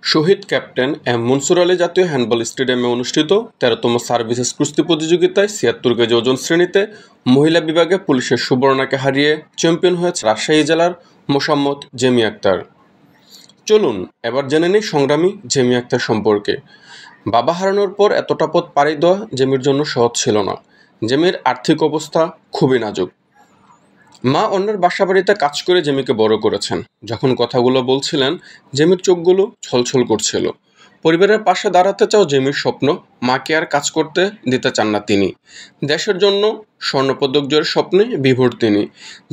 শহীদ captain M Mansur Ali জাতীয় handball স্টেডিয়ামে অনুষ্ঠিত ১৩তম সার্ভিসেস কুস্তি প্রতিযোগিতায় ৭৬ কেজি ওজন শ্রেণীতে মহিলা বিভাগে পুলিশের সুবর্ণাকে হারিয়ে চ্যাম্পিয়ন হয়েছে রাজশাহী জেলার মোসাম্মদ জেমি আক্তার। চলুন এবার জেনে নিই সংগ্রামী জেমি আক্তার সম্পর্কে। বাবা হারানোর পর এতটা পথ পাড়ি দেওয়া জেমির জন্য সহজ ছিল না। জেমির আর্থিক অবস্থা খুবই নাজুক। মা অন্যের বাসাবাড়িতে কাজ করে জেমিকে বড় করেছেন। যখন কথাগুলো বলছিলেন, জেমির চোখগুলো ছলছল করছিল। পরিবারের পাশে দাঁড়াতে চাও জেমির স্বপ্ন, মাকে আর কাজ করতে দিতে চান না তিনি। দেশের জন্য স্বর্ণপদক জয়ের স্বপ্নে বিভোর তিনি।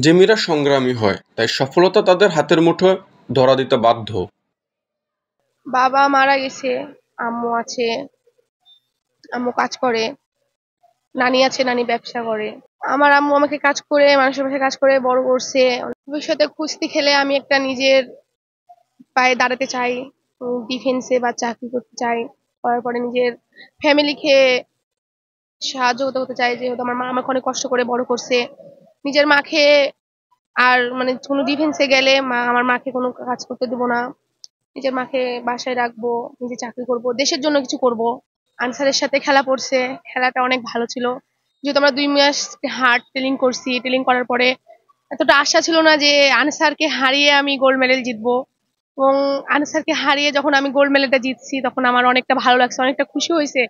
জেমিরা সংগ্রামী হয়, তাই সফলতা তাদের হাতের মুঠোয় ধরা দিতে বাধ্য। বাবা মারা গেছে, আম্মু আছে, আম্মু কাজ করে, নানি আছে, নানি ব্যবসা করে। আমার আম্মু আমাকে কাজ করে, মানুষের পাশে কাজ করে বড় করছে। ভবিষ্যতে কুস্তি খেলে আমি একটা নিজের পায়ে দাঁড়াতে চাই, ডিফেন্সে বা চাকরি করতে চাই। করার পরে নিজের ফ্যামিলিকে সাহায্য হতে চাই, যেহেতু আমার মা আমাকে অনেক কষ্ট করে বড় করছে। নিজের মাকে আর মানে কোনো ডিফেন্সে গেলে আমার মাকে কোনো কাজ করতে দেবো না। নিজের মাকে বাসায় রাখবো, নিজে চাকরি করব, দেশের জন্য কিছু করব। আনসারের সাথে খেলা পড়ছে, খেলাটা অনেক ভালো ছিল। যেহেতু আমরা 2 মাস হার্ড ট্রেনিং করছি, ট্রেনিং করার পরে এতটা আশা ছিল না যে আনসারকে হারিয়ে আমি গোল্ড মেডেল জিতবো। এবং আনসারকে হারিয়ে যখন আমি গোল্ড মেডেলটা জিতছি, তখন আমার অনেকটা ভালো লাগছে, অনেকটা খুশি হয়েছে।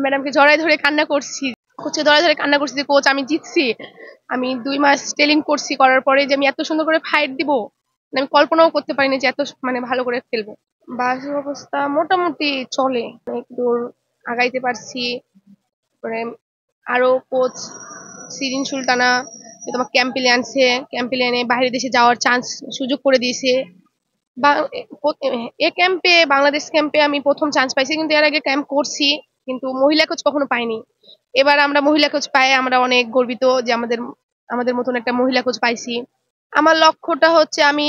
ম্যাডামকে জড়াই ধরে কান্না করছি, কোচে জড়াই ধরে কান্না করছি যে কোচ আমি জিতছি। আমি 2 মাস ট্রেনিং করছি, করার পরে যে আমি এত সুন্দর করে ফাইট দিব আমি কল্পনাও করতে পারিনি যে এত মানে ভালো করে খেলবো। বাসের অবস্থা মোটামুটি চলে, অনেক দূর আগাইতে পারছি। তারপরে আরো কোচ সিরিন সুলতানা যে তোমার ক্যাম্পে আনছে, ক্যাম্পে এনে বাইরের দেশে যাওয়ার চান্স সুযোগ করে দিয়েছে। বা এ ক্যাম্পে, বাংলাদেশ ক্যাম্পে আমি প্রথম চান্স পাইছি, কিন্তু এর আগে ক্যাম্প করছি কিন্তু মহিলা কোচ কখনো পাইনি। এবার আমরা মহিলা কোচ পাই, আমরা অনেক গর্বিত যে আমাদের আমাদের মতন একটা মহিলা কোচ পাইছি। আমার লক্ষ্যটা হচ্ছে আমি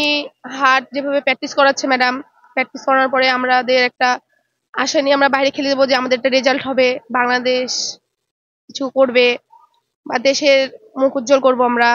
হার্ড যেভাবে প্র্যাকটিস করাচ্ছে ম্যাডাম, প্র্যাকটিস করার পরে আমাদের একটা আশা নিয়ে আমরা বাইরে খেলে দেবো, যে আমাদের একটা রেজাল্ট হবে, বাংলাদেশ কিছু করবে বা দেশের মুখ উজ্জ্বল করবো আমরা।